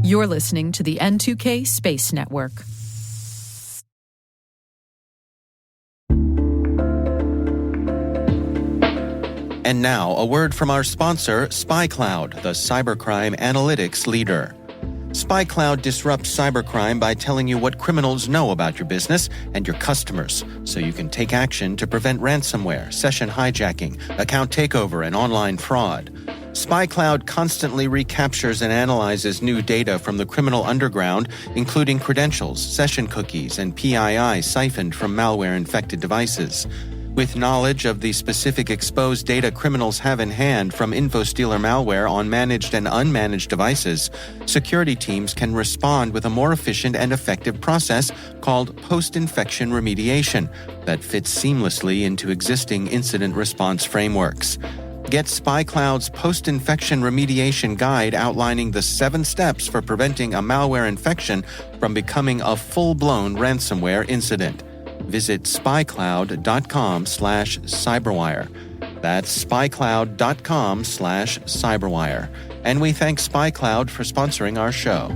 You're listening to the N2K Space Network. And now, a word from our sponsor, SpyCloud, the cybercrime analytics leader. SpyCloud disrupts cybercrime by telling you what criminals know about your business and your customers, so you can take action to prevent ransomware, session hijacking, account takeover, and online fraud. SpyCloud constantly recaptures and analyzes new data from the criminal underground, including credentials, session cookies, and PII siphoned from malware-infected devices. With knowledge of the specific exposed data criminals have in hand from InfoStealer malware on managed and unmanaged devices, security teams can respond with a more efficient and effective process called post-infection remediation that fits seamlessly into existing incident response frameworks. Get SpyCloud's post-infection remediation guide outlining the 7 steps for preventing a malware infection from becoming a full-blown ransomware incident. Visit spycloud.com/cyberwire. That's spycloud.com/cyberwire. And we thank SpyCloud for sponsoring our show.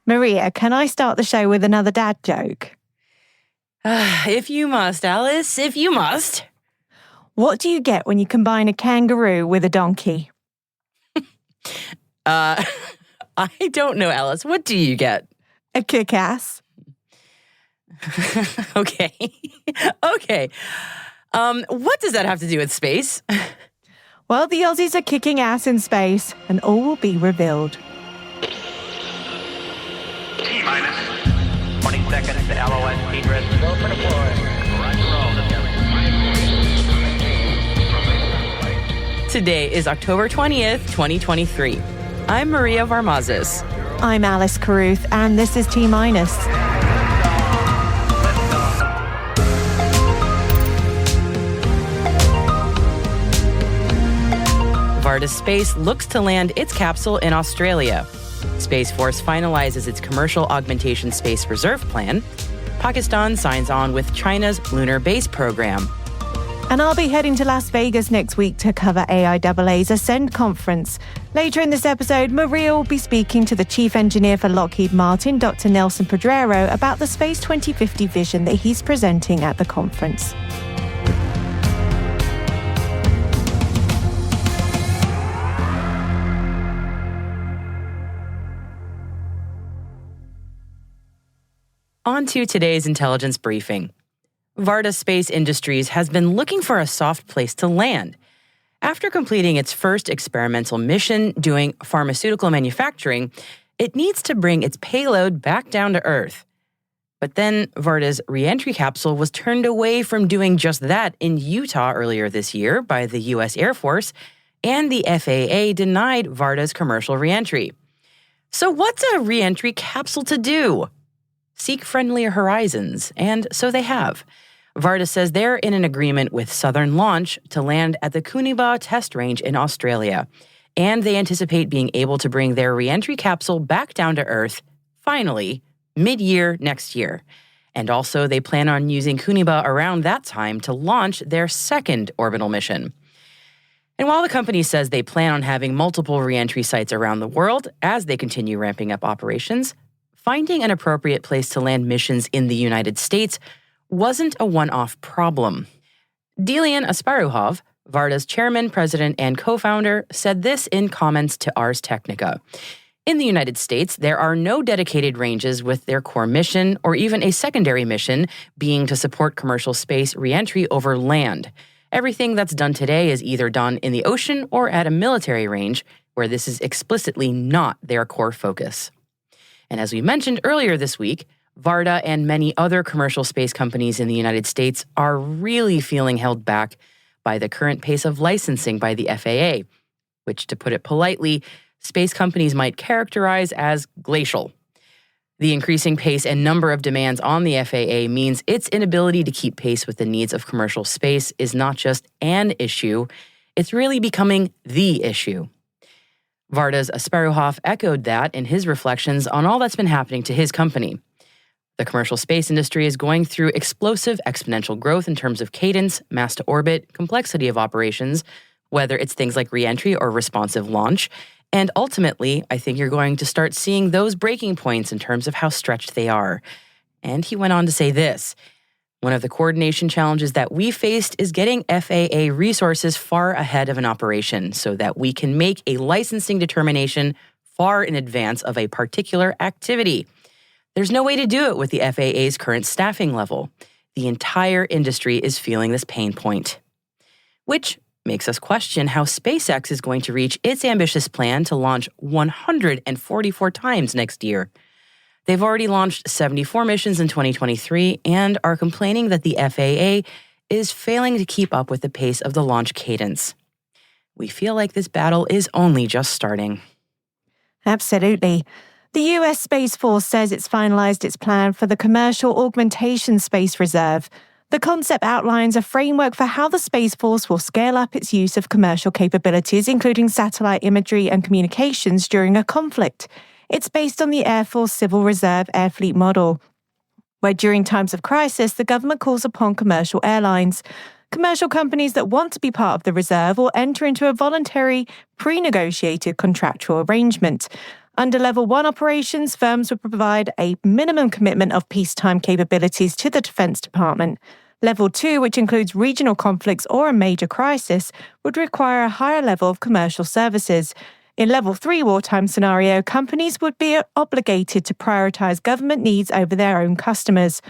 Maria, can I start the show with another dad joke? If you must, Alice, if you must. What do you get when you combine a kangaroo with a donkey? I don't know, Alice. What do you get? A kick-ass. Okay. Okay. What does that have to do with space? Well, the Aussies are kicking ass in space, and all will be revealed. T-minus 20 seconds to LOS Pedreiro. Go for deploy. Roger, roll. Today is October 20th, 2023. I'm Maria Varmazis. I'm Alice Carruth, and this is T-minus. Varda Space looks to land its capsule in Australia. Space Force finalizes its Commercial Augmentation Space Reserve plan. Pakistan signs on with China's lunar base program. And I'll be heading to Las Vegas next week to cover AIAA's Ascend conference. Later in this episode, Maria will be speaking to the chief engineer for Lockheed Martin, Dr. Nelson Pedreiro, about the Space 2050 vision that he's presenting at the conference. On to today's intelligence briefing. Varda Space Industries has been looking for a soft place to land. After completing its first experimental mission doing pharmaceutical manufacturing, it needs to bring its payload back down to Earth. But then Varda's re-entry capsule was turned away from doing just that in Utah earlier this year by the U.S. Air Force, and the FAA denied Varda's commercial re-entry. So what's a re-entry capsule to do? Seek friendlier horizons, and so they have. Varda says they're in an agreement with Southern Launch to land at the Koonibba Test Range in Australia, and they anticipate being able to bring their re-entry capsule back down to Earth, finally, mid-year next year. And also, they plan on using Koonibba around that time to launch their second orbital mission. And while the company says they plan on having multiple re-entry sites around the world as they continue ramping up operations, finding an appropriate place to land missions in the United States wasn't a one-off problem. Delian Asparuhov, Varda's chairman, president, and co-founder, said this in comments to Ars Technica. In the United States, there are no dedicated ranges with their core mission or even a secondary mission being to support commercial space re-entry over land. Everything that's done today is either done in the ocean or at a military range, where this is explicitly not their core focus. And as we mentioned earlier this week, Varda and many other commercial space companies in the United States are really feeling held back by the current pace of licensing by the FAA, which, to put it politely, space companies might characterize as glacial. The increasing pace and number of demands on the FAA means its inability to keep pace with the needs of commercial space is not just an issue, it's really becoming the issue. Varda's Asparuhov echoed that in his reflections on all that's been happening to his company. The commercial space industry is going through explosive exponential growth in terms of cadence, mass to orbit, complexity of operations, whether it's things like reentry or responsive launch. And ultimately, I think you're going to start seeing those breaking points in terms of how stretched they are. And he went on to say this: one of the coordination challenges that we faced is getting FAA resources far ahead of an operation so that we can make a licensing determination far in advance of a particular activity. There's no way to do it with the FAA's current staffing level. The entire industry is feeling this pain point. Which makes us question how SpaceX is going to reach its ambitious plan to launch 144 times next year. They've already launched 74 missions in 2023 and are complaining that the FAA is failing to keep up with the pace of the launch cadence. We feel like this battle is only just starting. Absolutely. The US Space Force says it's finalized its plan for the Commercial Augmentation Space Reserve. The concept outlines a framework for how the Space Force will scale up its use of commercial capabilities, including satellite imagery and communications during a conflict. It's based on the Air Force Civil Reserve Air Fleet model, where during times of crisis, the government calls upon commercial airlines. Commercial companies that want to be part of the reserve will enter into a voluntary, pre-negotiated contractual arrangement. Under Level 1 operations, firms would provide a minimum commitment of peacetime capabilities to the Defense Department. Level 2, which includes regional conflicts or a major crisis, would require a higher level of commercial services. In Level 3 wartime scenario, companies would be obligated to prioritize government needs over their own customers.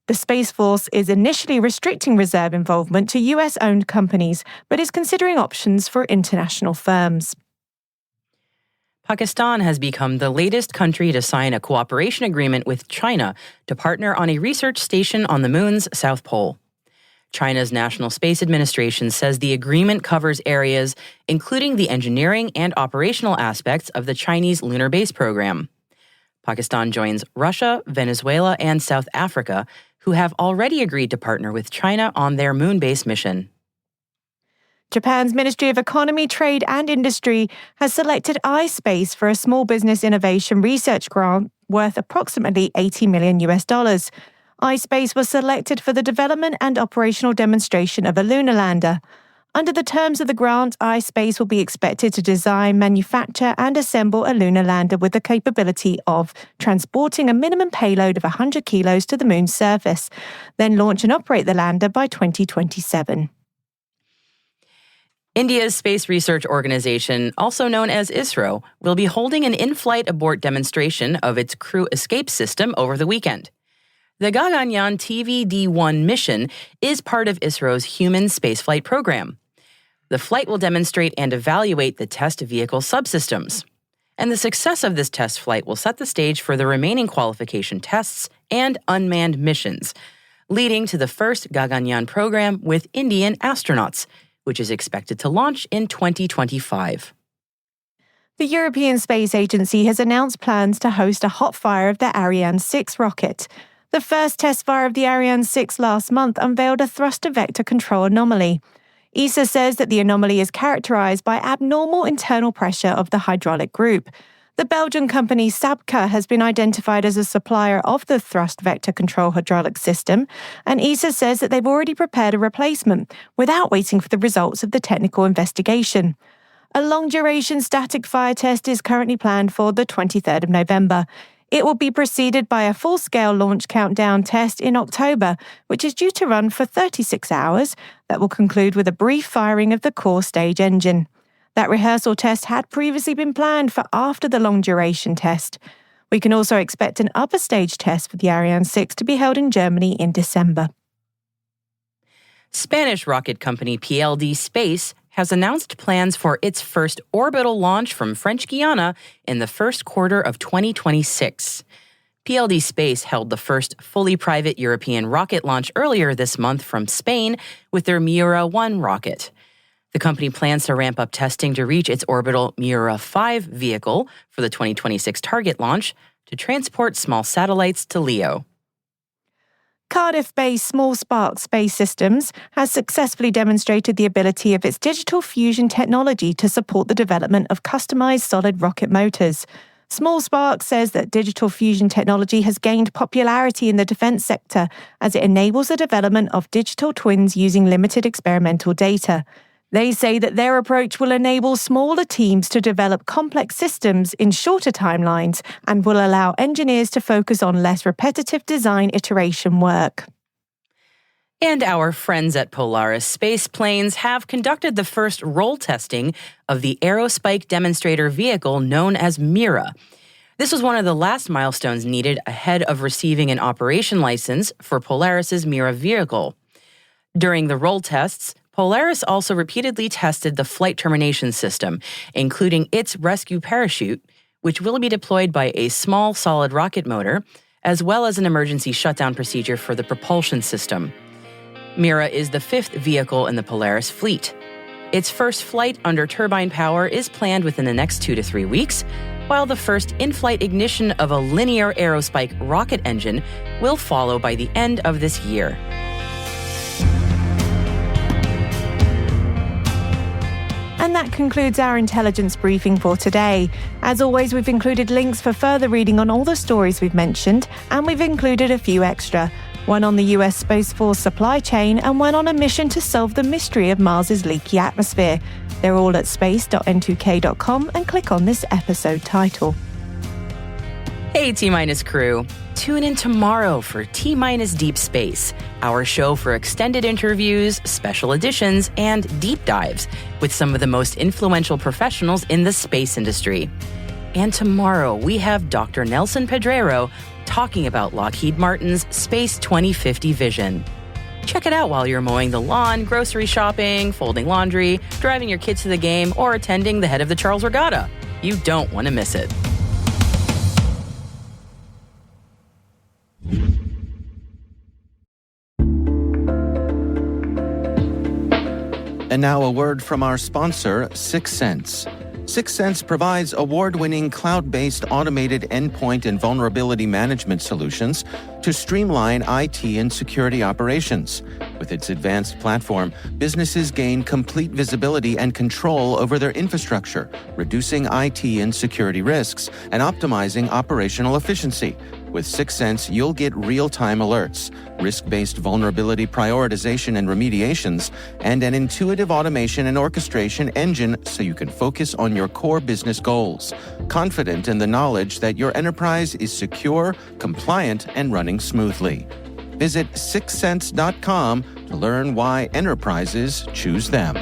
The Space Force is initially restricting reserve involvement to US-owned companies, but is considering options for international firms. Pakistan has become the latest country to sign a cooperation agreement with China to partner on a research station on the moon's south pole. China's National Space Administration says the agreement covers areas including the engineering and operational aspects of the Chinese lunar base program. Pakistan joins Russia, Venezuela, and South Africa, who have already agreed to partner with China on their moon base mission. Japan's Ministry of Economy, Trade and Industry has selected iSpace for a small business innovation research grant worth approximately $80 million. iSpace was selected for the development and operational demonstration of a lunar lander. Under the terms of the grant, iSpace will be expected to design, manufacture and assemble a lunar lander with the capability of transporting a minimum payload of 100 kilos to the moon's surface, then launch and operate the lander by 2027. India's space research organization, also known as ISRO, will be holding an in-flight abort demonstration of its crew escape system over the weekend. The Gaganyaan TVD-1 mission is part of ISRO's human spaceflight program. The flight will demonstrate and evaluate the test vehicle subsystems. And the success of this test flight will set the stage for the remaining qualification tests and unmanned missions, leading to the first Gaganyaan program with Indian astronauts, which is expected to launch in 2025. The European Space Agency has announced plans to host a hot fire of the Ariane 6 rocket. The first test fire of the Ariane 6 last month unveiled a thruster vector control anomaly. ESA says that the anomaly is characterized by abnormal internal pressure of the hydraulic group. The Belgian company Sabca has been identified as a supplier of the thrust vector control hydraulic system, and ESA says that they've already prepared a replacement without waiting for the results of the technical investigation. A long-duration static fire test is currently planned for the 23rd of November. It will be preceded by a full-scale launch countdown test in October, which is due to run for 36 hours, that will conclude with a brief firing of the core stage engine. That rehearsal test had previously been planned for after the long-duration test. We can also expect an upper stage test for the Ariane 6 to be held in Germany in December. Spanish rocket company PLD Space has announced plans for its first orbital launch from French Guiana in the first quarter of 2026. PLD Space held the first fully private European rocket launch earlier this month from Spain with their Miura-1 rocket. The company plans to ramp up testing to reach its orbital Miura-5 vehicle for the 2026 target launch to transport small satellites to LEO. Cardiff-based Small Spark Space Systems has successfully demonstrated the ability of its digital fusion technology to support the development of customized solid rocket motors. Small Spark says that digital fusion technology has gained popularity in the defense sector as it enables the development of digital twins using limited experimental data. They say that their approach will enable smaller teams to develop complex systems in shorter timelines and will allow engineers to focus on less repetitive design iteration work. And our friends at Polaris Space Planes have conducted the first roll testing of the Aerospike demonstrator vehicle known as Mira. This was one of the last milestones needed ahead of receiving an operation license for Polaris's Mira vehicle. During the roll tests, Polaris also repeatedly tested the flight termination system, including its rescue parachute, which will be deployed by a small solid rocket motor, as well as an emergency shutdown procedure for the propulsion system. Mira is the fifth vehicle in the Polaris fleet. Its first flight under turbine power is planned within the next 2 to 3 weeks, while the first in-flight ignition of a linear Aerospike rocket engine will follow by the end of this year. And that concludes our intelligence briefing for today. As always, we've included links for further reading on all the stories we've mentioned, and we've included a few extra. One on the US Space Force supply chain and one on a mission to solve the mystery of Mars's leaky atmosphere. They're all at space.n2k.com and click on this episode title. Hey T-Minus crew, tune in tomorrow for T-Minus Deep Space, our show for extended interviews, special editions, and deep dives with some of the most influential professionals in the space industry. And tomorrow we have Dr. Nelson Pedreiro talking about Lockheed Martin's Space 2050 vision. Check it out while you're mowing the lawn, grocery shopping, folding laundry, driving your kids to the game, or attending the head of the Charles Regatta. You don't want to miss it. And now a word from our sponsor, 6 Sense. 6 Sense provides award-winning cloud-based automated endpoint and vulnerability management solutions to streamline IT and security operations. With its advanced platform, businesses gain complete visibility and control over their infrastructure, reducing IT and security risks and optimizing operational efficiency. With 6 Sense, you'll get real-time alerts, risk-based vulnerability prioritization and remediations, and an intuitive automation and orchestration engine so you can focus on your core business goals, confident in the knowledge that your enterprise is secure, compliant, and running smoothly. Visit 6sense.com to learn why enterprises choose them.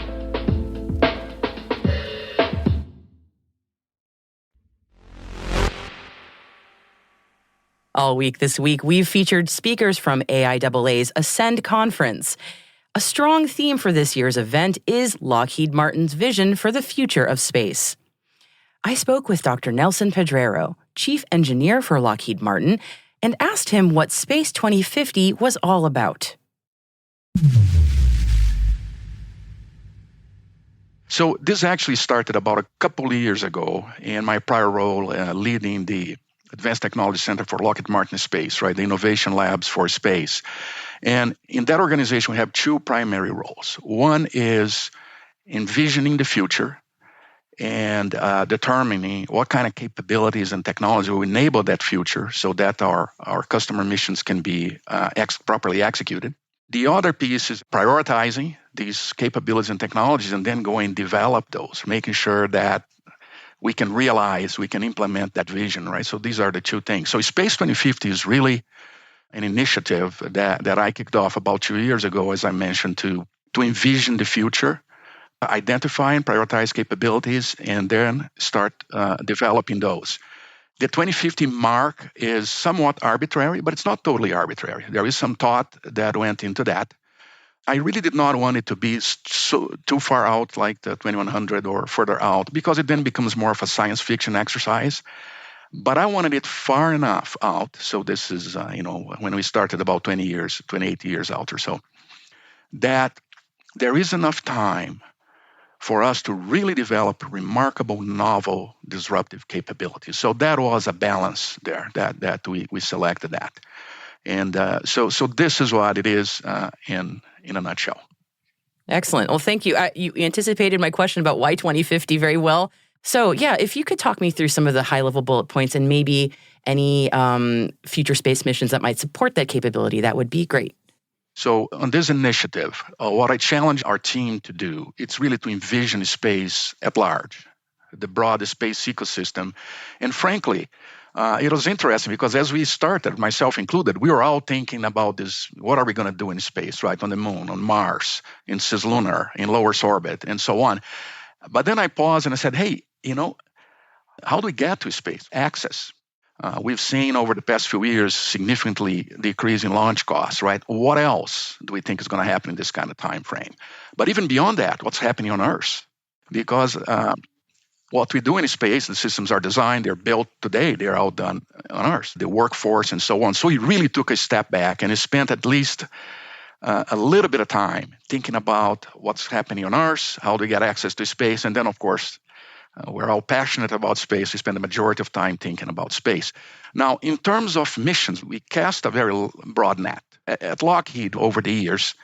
All week this week, we've featured speakers from AIAA's Ascend Conference. A strong theme for this year's event is Lockheed Martin's vision for the future of space. I spoke with Dr. Nelson Pedreiro, Chief Engineer for Lockheed Martin, and asked him what Space 2050 was all about. So this actually started about a couple of years ago in my prior role leading the Advanced Technology Center for Lockheed Martin Space, right? The Innovation Labs for Space. And in that organization, we have two primary roles. One is envisioning the future and determining what kind of capabilities and technology will enable that future so that our customer missions can be properly executed. The other piece is prioritizing these capabilities and technologies and then going and develop those, making sure that we can realize, we can implement that vision, right? So these are the two things. So Space 2050 is really an initiative that I kicked off about 2 years ago, as I mentioned, to envision the future, identify and prioritize capabilities, and then start developing those. The 2050 mark is somewhat arbitrary, but it's not totally arbitrary. There is some thought that went into that. I really did not want it to be too far out like the 2100 or further out, because it then becomes more of a science fiction exercise. But I wanted it far enough out. So this is, when we started about 28 years out or so, that there is enough time for us to really develop remarkable, novel, disruptive capabilities. So that was a balance there that we selected that. And so this is what it is in a nutshell. Excellent. Well, thank you. You anticipated my question about why 2050 very well. So, yeah, if you could talk me through some of the high-level bullet points and maybe any future space missions that might support that capability, that would be great. So on this initiative, what I challenge our team to do, it's really to envision space at large, the broad space ecosystem. And frankly, it was interesting because as we started, myself included, we were all thinking about this, what are we going to do in space, right? On the moon, on Mars, in cislunar, in low Earth orbit, and so on. But then I paused and I said, hey, how do we get to space? Access. We've seen over the past few years significantly decrease in launch costs, right? What else do we think is going to happen in this kind of time frame? But even beyond that, what's happening on Earth? Because what we do in space, the systems are designed, they're built today, they're all done on Earth, the workforce and so on. So he really took a step back and he spent at least a little bit of time thinking about what's happening on Earth, how do we get access to space, and then, of course, we're all passionate about space. We spend the majority of time thinking about space. Now, in terms of missions, we cast a very broad net. At Lockheed, over the years,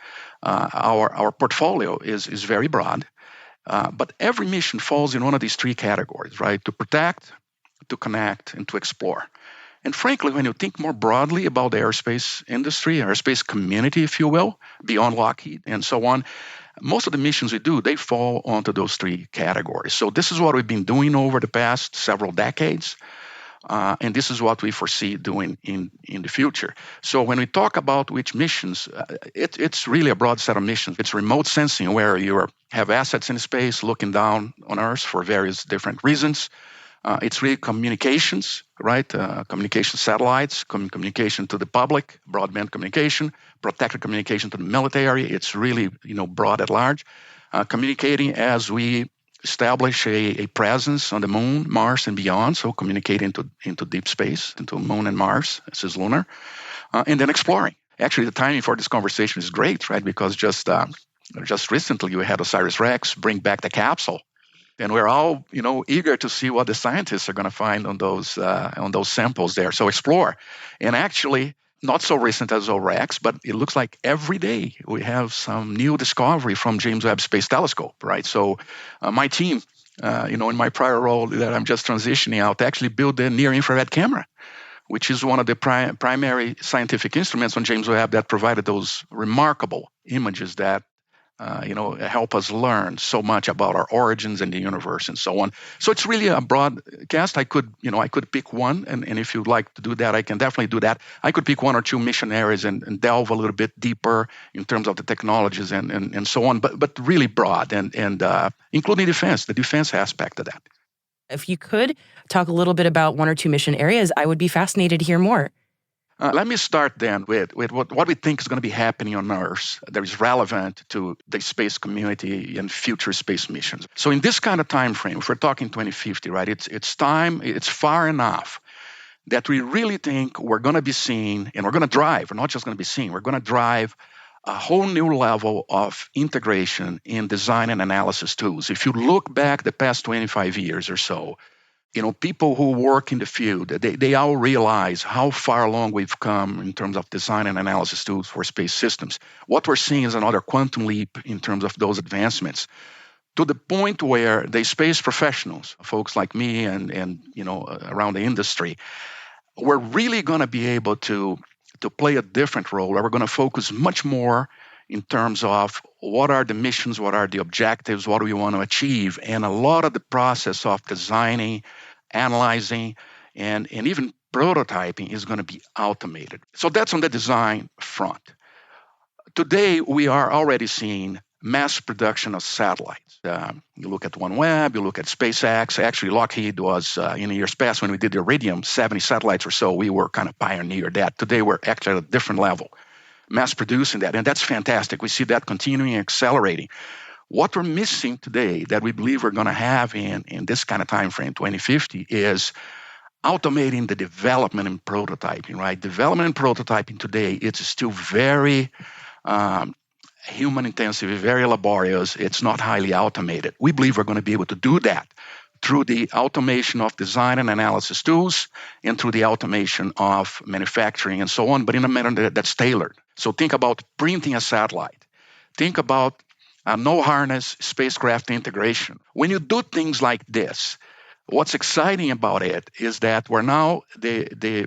our portfolio is very broad, but every mission falls in one of these three categories, right? To protect, to connect, and to explore. And frankly, when you think more broadly about the aerospace industry, aerospace community, if you will, beyond Lockheed and so on, most of the missions we do, they fall onto those three categories. So this is what we've been doing over the past several decades, and this is what we foresee doing in the future. So when we talk about which missions, it's really a broad set of missions. It's remote sensing, where you have assets in space looking down on Earth for various different reasons. It's really communications, right? Communication satellites, communication to the public, broadband communication, protected communication to the military. It's really, broad at large. Communicating as we establish a presence on the moon, Mars, and beyond. So communicating into deep space, into moon and Mars, cislunar, and then exploring. Actually, the timing for this conversation is great, right? Because just recently we had OSIRIS-REx bring back the capsule. And we're all, eager to see what the scientists are going to find on those samples there. So explore. And actually, not so recent as OREX, but it looks like every day we have some new discovery from James Webb Space Telescope, right? So my team, in my prior role that I'm just transitioning out, actually built a near-infrared camera, which is one of the primary scientific instruments on James Webb that provided those remarkable images that help us learn so much about our origins and the universe and so on. So it's really a broad cast. I could pick one, and if you'd like to do that, I can definitely do that. I could pick one or two mission areas and delve a little bit deeper in terms of the technologies and so on, but really broad and including the defense aspect of that. If you could talk a little bit about one or two mission areas, I would be fascinated to hear more. Let me start then with what we think is going to be happening on Earth that is relevant to the space community and future space missions. So in this kind of time frame, if we're talking 2050, right, it's far enough that we really think we're going to be seeing, and we're going to drive, we're not just going to be seeing, we're going to drive a whole new level of integration in design and analysis tools. If you look back the past 25 years or so, people who work in the field, they all realize how far along we've come in terms of design and analysis tools for space systems. What we're seeing is another quantum leap in terms of those advancements, to the point where the space professionals, folks like me and around the industry, we're really going to be able to play a different role, where we're going to focus much more in terms of what are the missions, what are the objectives, what do we want to achieve, and a lot of the process of designing, analyzing, and even prototyping is going to be automated. So that's on the design front. Today, we are already seeing mass production of satellites. You look at OneWeb, you look at SpaceX. Actually, Lockheed was, in years past, when we did the Iridium, 70 satellites or so, we were kind of pioneered that. Today, we're actually at a different level, mass producing that, and that's fantastic. We see that continuing and accelerating. What we're missing today that we believe we're going to have in this kind of time frame, 2050, is automating the development and prototyping, right? Development and prototyping today, it's still very human intensive, very laborious. It's not highly automated. We believe we're going to be able to do that through the automation of design and analysis tools and through the automation of manufacturing and so on, but in a manner that's tailored. So think about printing a satellite. Think about no-harness spacecraft integration. When you do things like this, what's exciting about it is that we're now, the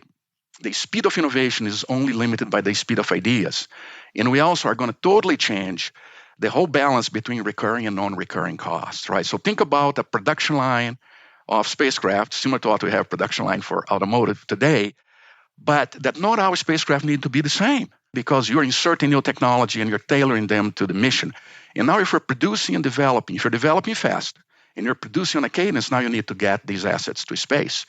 speed of innovation is only limited by the speed of ideas. And we also are going to totally change the whole balance between recurring and non-recurring costs, right? So think about a production line of spacecraft, similar to what we have production line for automotive today, but that not all spacecraft need to be the same because you're inserting new technology and you're tailoring them to the mission. And now if you're producing and developing, if you're developing fast and you're producing on a cadence, now you need to get these assets to space.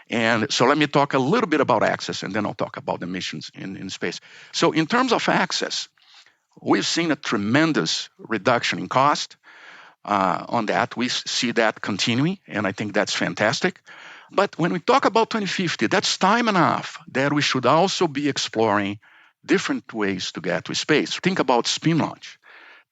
And so let me talk a little bit about access, and then I'll talk about the missions in space. So in terms of access, we've seen a tremendous reduction in cost on that. We see that continuing, and I think that's fantastic. But when we talk about 2050, that's time enough that we should also be exploring different ways to get to space. Think about spin launch.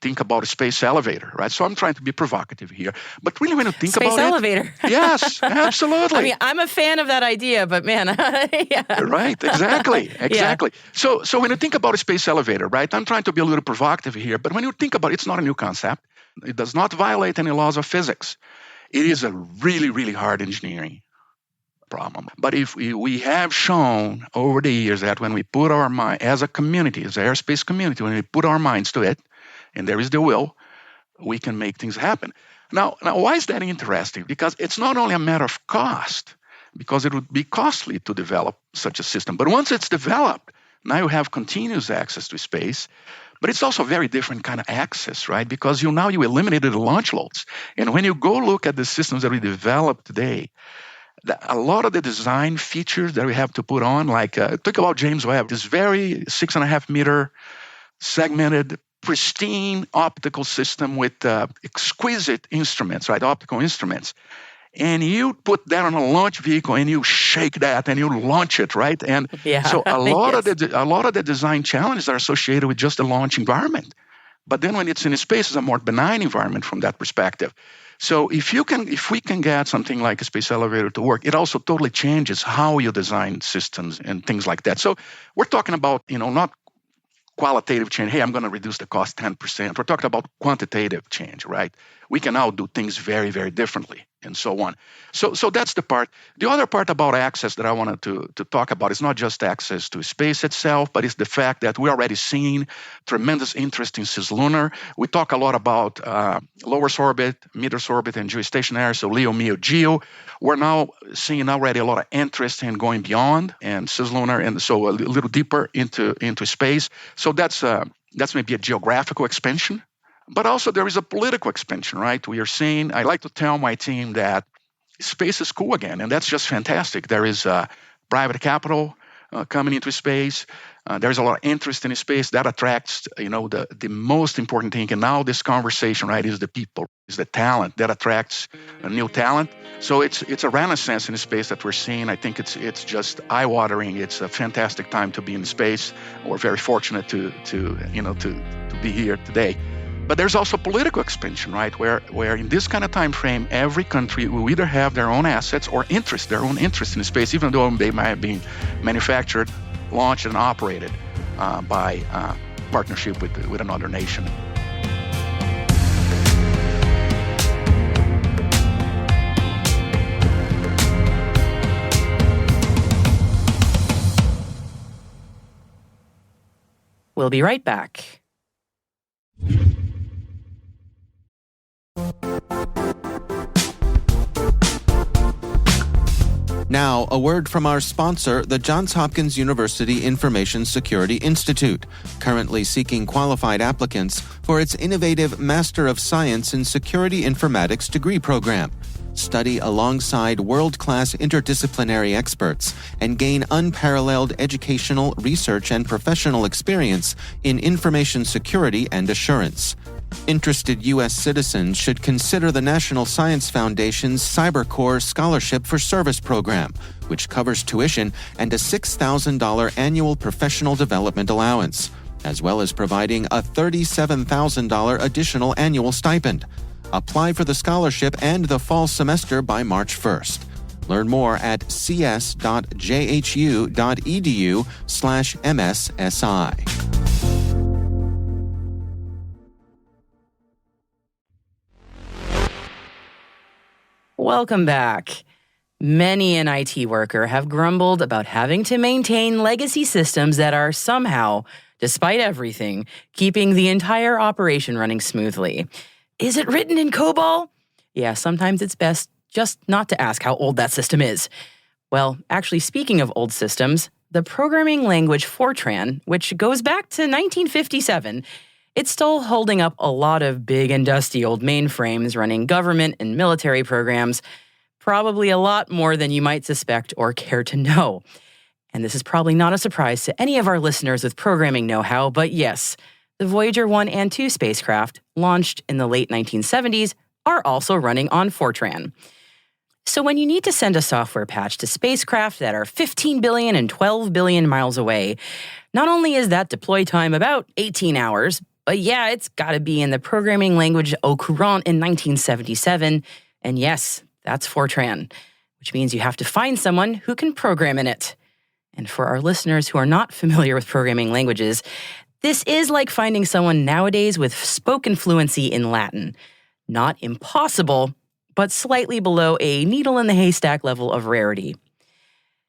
Think about a space elevator, right? So I'm trying to be provocative here. But really when you think space about elevator. Yes, absolutely. I mean, I'm a fan of that idea, but man, yeah. Right, exactly. Yeah. So when you think about a space elevator, right, I'm trying to be a little provocative here, but when you think about it, it's not a new concept. It does not violate any laws of physics. It is a really, really hard engineering problem. But if we have shown over the years that when we put our mind, as a community, as an airspace community, when we put our minds to it, and there is the will, we can make things happen. Now, why is that interesting? Because it's not only a matter of cost, because it would be costly to develop such a system. But once it's developed, now you have continuous access to space. But it's also a very different kind of access, right? Because you eliminated the launch loads. And when you go look at the systems that we develop today, a lot of the design features that we have to put on, like think about James Webb, this very 6.5 meter segmented, pristine optical system with exquisite instruments, right? Optical instruments. And you put that on a launch vehicle and you shake that and you launch it, right? And so a lot of the design challenges are associated with just the launch environment. But then when it's in space, it's a more benign environment from that perspective. So if we can get something like a space elevator to work, it also totally changes how you design systems and things like that. So we're talking about, not qualitative change. Hey, I'm going to reduce the cost 10%. We're talking about quantitative change, right? We can now do things very, very differently and so on. So that's the part. The other part about access that I wanted to talk about is not just access to space itself, but it's the fact that we're already seeing tremendous interest in cislunar. We talk a lot about low Earth orbit, mid-Earth orbit, and geostationary, so LEO, MEO, GEO. We're now seeing already a lot of interest in going beyond and cislunar, and so a little deeper into space. So that's maybe a geographical expansion. But also there is a political expansion, right? We are seeing, I like to tell my team that space is cool again, and that's just fantastic. There is private capital coming into space. There's a lot of interest in space that attracts, the most important thing. And now this conversation, right, is the people, is the talent that attracts a new talent. So it's a renaissance in space that we're seeing. I think it's just eye-watering. It's a fantastic time to be in space. We're very fortunate to be here today. But there's also political expansion, right? Where in this kind of time frame, every country will either have their own assets or their own interest in space, even though they might have been manufactured, launched, and operated by partnership with another nation. We'll be right back. Now, a word from our sponsor, the Johns Hopkins University Information Security Institute, currently seeking qualified applicants for its innovative Master of Science in Security Informatics degree program. Study alongside world-class interdisciplinary experts and gain unparalleled educational, research, and professional experience in information security and assurance. Interested U.S. citizens should consider the National Science Foundation's CyberCore Scholarship for Service program, which covers tuition and a $6,000 annual professional development allowance, as well as providing a $37,000 additional annual stipend. Apply for the scholarship and the fall semester by March 1st. Learn more at cs.jhu.edu/MSSI. Welcome back. Many an IT worker have grumbled about having to maintain legacy systems that are somehow, despite everything, keeping the entire operation running smoothly. Is it written in COBOL? Yeah, sometimes it's best just not to ask how old that system is. Well, actually, speaking of old systems, the programming language Fortran, which goes back to 1957, it's still holding up a lot of big and dusty old mainframes running government and military programs, probably a lot more than you might suspect or care to know. And this is probably not a surprise to any of our listeners with programming know-how, but yes, the Voyager 1 and 2 spacecraft, launched in the late 1970s, are also running on Fortran. So when you need to send a software patch to spacecraft that are 15 billion and 12 billion miles away, not only is that deploy time about 18 hours, but yeah, it's got to be in the programming language au courant in 1977, and yes, that's Fortran, which means you have to find someone who can program in it. And for our listeners who are not familiar with programming languages, this is like finding someone nowadays with spoken fluency in Latin. Not impossible, but slightly below a needle in the haystack level of rarity.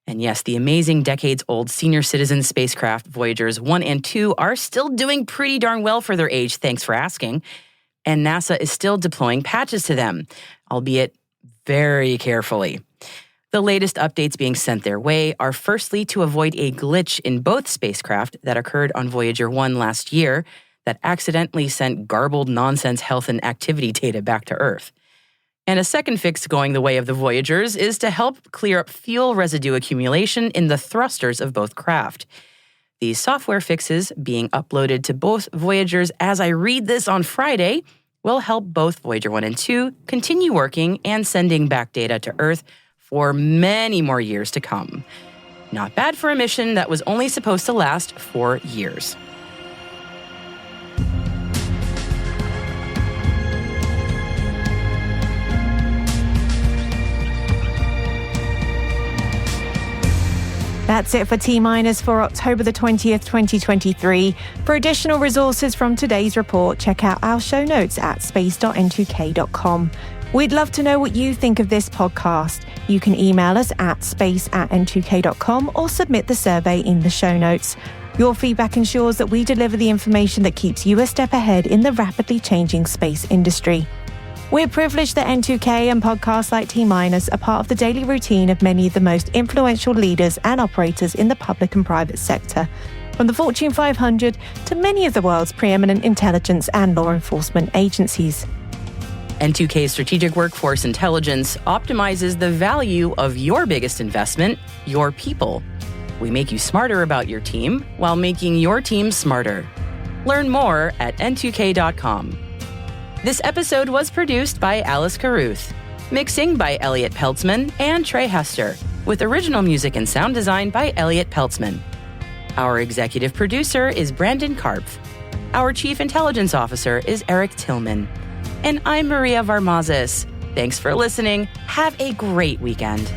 And yes, the amazing decades-old senior citizen spacecraft Voyagers 1 and 2 are still doing pretty darn well for their age, thanks for asking. And NASA is still deploying patches to them, albeit very carefully. The latest updates being sent their way are firstly to avoid a glitch in both spacecraft that occurred on Voyager 1 last year that accidentally sent garbled nonsense health and activity data back to Earth. And a second fix going the way of the Voyagers is to help clear up fuel residue accumulation in the thrusters of both craft. These software fixes, being uploaded to both Voyagers as I read this on Friday, will help both Voyager 1 and 2 continue working and sending back data to Earth for many more years to come. Not bad for a mission that was only supposed to last 4 years. That's it for T-Minus for October the 20th, 2023. For additional resources from today's report, check out our show notes at space.n2k.com. We'd love to know what you think of this podcast. You can email us at space@n2k.com or submit the survey in the show notes. Your feedback ensures that we deliver the information that keeps you a step ahead in the rapidly changing space industry. We're privileged that N2K and podcasts like T-Minus are part of the daily routine of many of the most influential leaders and operators in the public and private sector, from the Fortune 500 to many of the world's preeminent intelligence and law enforcement agencies. N2K's strategic workforce intelligence optimizes the value of your biggest investment, your people. We make you smarter about your team while making your team smarter. Learn more at n2k.com. This episode was produced by Alice Carruth, mixing by Elliot Peltzman and Trey Hester, with original music and sound design by Elliot Peltzman. Our executive producer is Brandon Karpf. Our chief intelligence officer is Eric Tillman. And I'm Maria Varmazes. Thanks for listening. Have a great weekend.